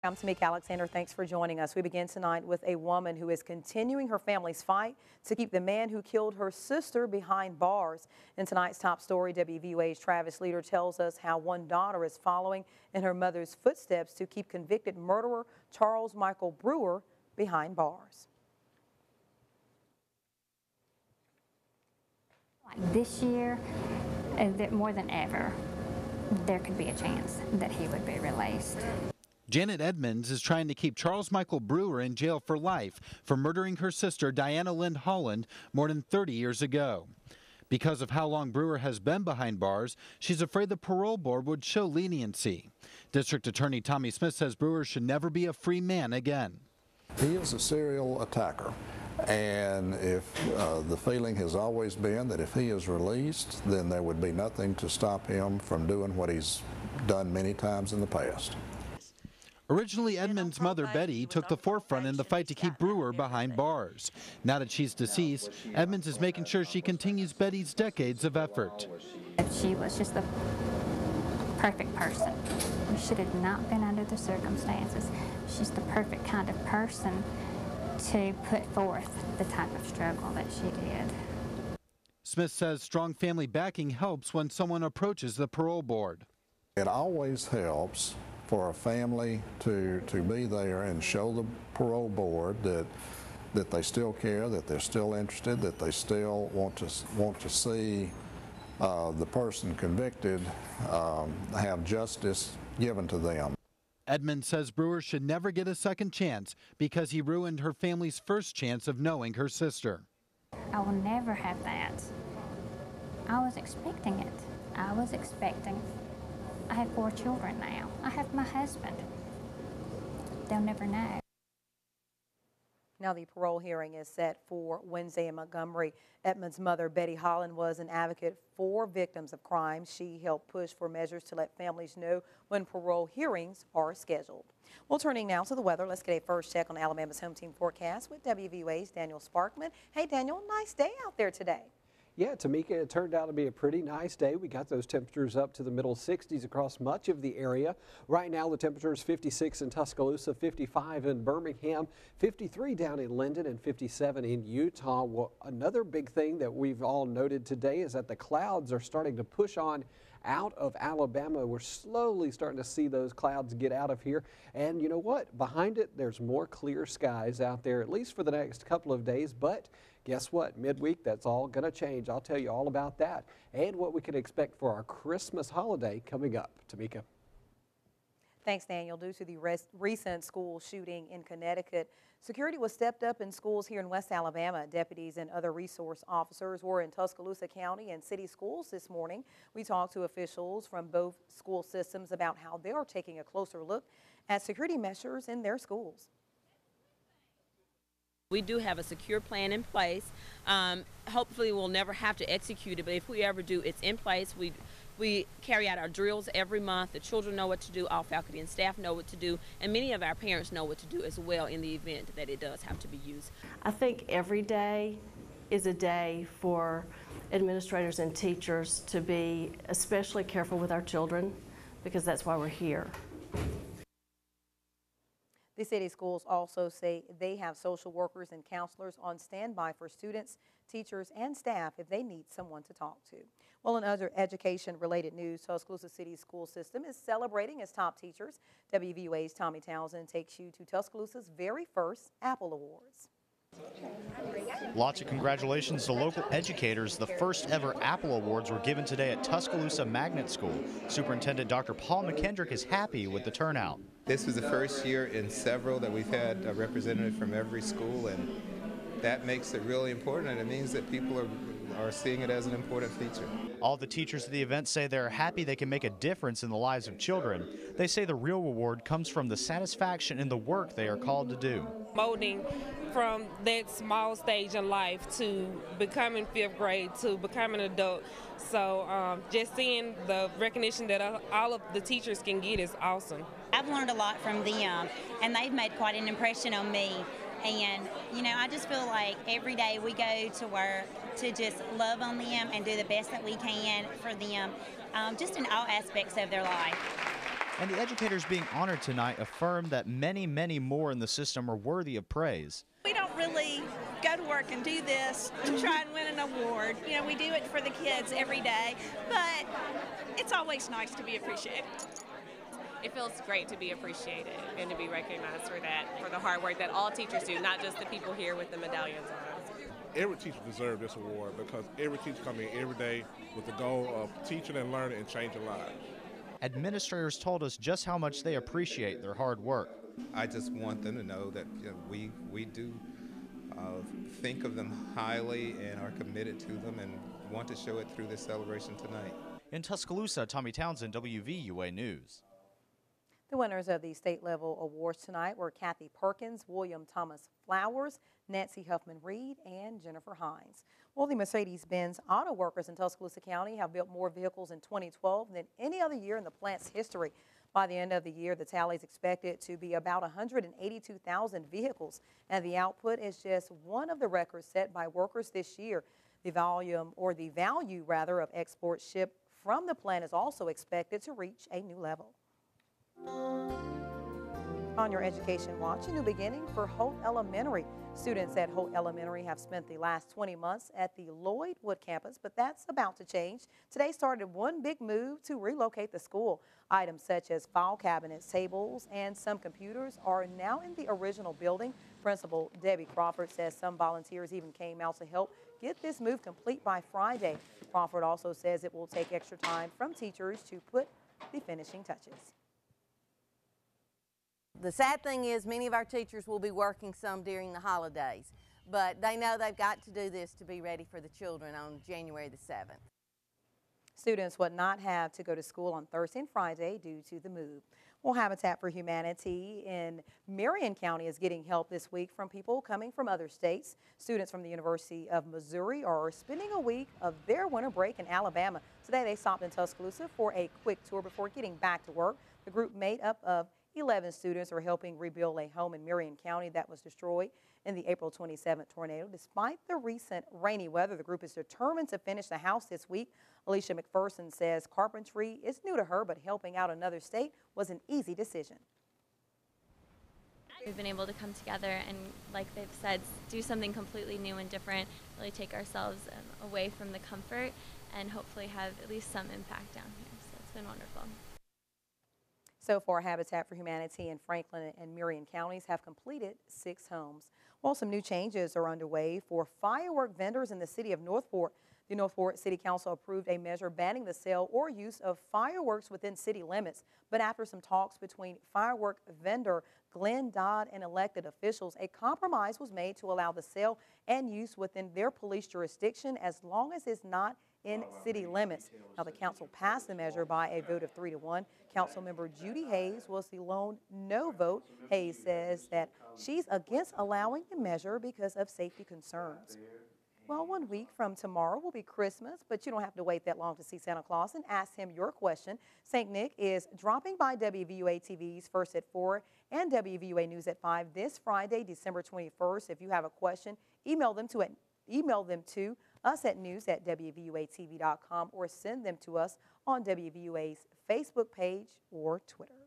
I'm Tamika Alexander. Thanks for joining us. We begin tonight with a woman who is continuing her family's fight to keep the man who killed her sister behind bars. In tonight's top story, WVUA's Travis Leader tells us how one daughter is following in her mother's footsteps to keep convicted murderer Charles Michael Brewer behind bars. Like this year, more than ever, there could be a chance that he would be released. Janet Edmonds is trying to keep Charles Michael Brewer in jail for life for murdering her sister Diana Lynn Holland more than 30 years ago. Because of how long Brewer has been behind bars, she's afraid the parole board would show leniency. District Attorney Tommy Smith says Brewer should never be a free man again. He is a serial attacker, and if the feeling has always been that if he is released, then there would be nothing to stop him from doing what he's done many times in the past. Originally, Edmonds' mother, Betty, took the forefront in the fight to keep Brewer behind bars. Now that she's deceased, Edmonds is making sure she continues Betty's decades of effort. She was just the perfect person. We should have not been under the circumstances. She's the perfect kind of person to put forth the type of struggle that she did. Smith says strong family backing helps when someone approaches the parole board. It always helps for a family to be there and show the parole board that they still care, that they're still interested, that they still want to see the person convicted have justice given to them. Edmonds says Brewer should never get a second chance because he ruined her family's first chance of knowing her sister. I will never have that. I was expecting it. I have 4 children now. I have my husband. They'll never know. Now the parole hearing is set for Wednesday in Montgomery. Edmonds' mother, Betty Holland, was an advocate for victims of crime. She helped push for measures to let families know when parole hearings are scheduled. Well, turning now to the weather, let's get a first check on Alabama's home team forecast with WVUA's Daniel Sparkman. Hey, Daniel, nice day out there today. Yeah, Tamika, it turned out to be a pretty nice day. We got those temperatures up to the middle 60s across much of the area. Right now, the temperature is 56 in Tuscaloosa, 55 in Birmingham, 53 down in Linden, and 57 in Utah. Well, another big thing that we've all noted today is that the clouds are starting to push on out of Alabama. We're slowly starting to see those clouds get out of here. And you know what? Behind it, there's more clear skies out there, at least for the next couple of days. But guess what? Midweek, that's all going to change. I'll tell you all about that and what we can expect for our Christmas holiday coming up. Tamika. Thanks, Daniel. Due to the recent school shooting in Connecticut, security was stepped up in schools here in West Alabama. Deputies and other resource officers were in Tuscaloosa County and city schools this morning. We talked to officials from both school systems about how they are taking a closer look at security measures in their schools. We do have a secure plan in place. Hopefully we'll never have to execute it, but if we ever do, it's in place. We carry out our drills every month. The children know what to do, all faculty and staff know what to do, and many of our parents know what to do as well in the event that it does have to be used. I think every day is a day for administrators and teachers to be especially careful with our children, because that's why we're here. The city schools also say they have social workers and counselors on standby for students, teachers, and staff if they need someone to talk to. Well, in other education-related news, Tuscaloosa City school system is celebrating its top teachers. WVUA's Tommy Townsend takes you to Tuscaloosa's very first Apple Awards. Lots of congratulations to local educators. The first ever Apple Awards were given today at Tuscaloosa Magnet School. Superintendent Dr. Paul McKendrick is happy with the turnout. This was the first year in several that we've had a representative from every school, and that makes it really important, and it means that people are seeing it as an important feature. All the teachers at the event say they're happy they can make a difference in the lives of children. They say the real reward comes from the satisfaction in the work they are called to do. Molding from that small stage in life to becoming 5th grade to becoming an adult. So just seeing the recognition that all of the teachers can get is awesome. I've learned a lot from them, and they've made quite an impression on me. And, you know, I just feel like every day we go to work to just love on them and do the best that we can for them, just in all aspects of their life. And the educators being honored tonight affirm that many, many more in the system are worthy of praise. We don't really go to work and do this to try and win an award. You know, we do it for the kids every day, but it's always nice to be appreciated. It feels great to be appreciated and to be recognized for that, for the hard work that all teachers do, not just the people here with the medallions on. Every teacher deserves this award because every teacher comes in every day with the goal of teaching and learning and changing lives. Administrators told us just how much they appreciate their hard work. I just want them to know that we do think of them highly and are committed to them and want to show it through this celebration tonight. In Tuscaloosa, Tommy Townsend, WVUA News. The winners of the state level awards tonight were Kathy Perkins, William Thomas Flowers, Nancy Huffman Reed, and Jennifer Hines. Well, the Mercedes-Benz auto workers in Tuscaloosa County have built more vehicles in 2012 than any other year in the plant's history. By the end of the year, the tally is expected to be about 182,000 vehicles, and the output is just one of the records set by workers this year. The value of exports shipped from the plant is also expected to reach a new level. On your Education Watch, a new beginning for Holt Elementary. Students at Holt Elementary have spent the last 20 months at the Lloydwood campus, but that's about to change. Today started one big move to relocate the school. Items such as file cabinets, tables, and some computers are now in the original building. Principal Debbie Crawford says some volunteers even came out to help get this move complete by Friday. Crawford also says it will take extra time from teachers to put the finishing touches. The sad thing is many of our teachers will be working some during the holidays, but they know they've got to do this to be ready for the children on January the 7th. Students would not have to go to school on Thursday and Friday due to the move. Well, Habitat for Humanity in Marion County is getting help this week from people coming from other states. Students from the University of Missouri are spending a week of their winter break in Alabama. Today they stopped in Tuscaloosa for a quick tour before getting back to work. The group made up of 11 students are helping rebuild a home in Marion County that was destroyed in the April 27th tornado. Despite the recent rainy weather, the group is determined to finish the house this week. Alicia McPherson says carpentry is new to her, but helping out another state was an easy decision. We've been able to come together and, like they've said, do something completely new and different, really take ourselves away from the comfort and hopefully have at least some impact down here. So it's been wonderful. So far, Habitat for Humanity in Franklin and Marion counties have completed 6 homes. Well, some new changes are underway for firework vendors in the city of Northport. The Northport City Council approved a measure banning the sale or use of fireworks within city limits. But after some talks between firework vendor Glenn Dodd and elected officials, a compromise was made to allow the sale and use within their police jurisdiction as long as it's not in city limits. Now, the council passed the measure by a vote of 3-1. Councilmember Judy Hayes was the lone no vote. Hayes says that she's against allowing the measure because of safety concerns. Well, 1 week from tomorrow will be Christmas, but you don't have to wait that long to see Santa Claus and ask him your question. St. Nick is dropping by WVUA TV's First at 4 and WVUA News at 5 this Friday, December 21st. If you have a question, email them to us at news@wvuatv.com or send them to us on WVUA's Facebook page or Twitter.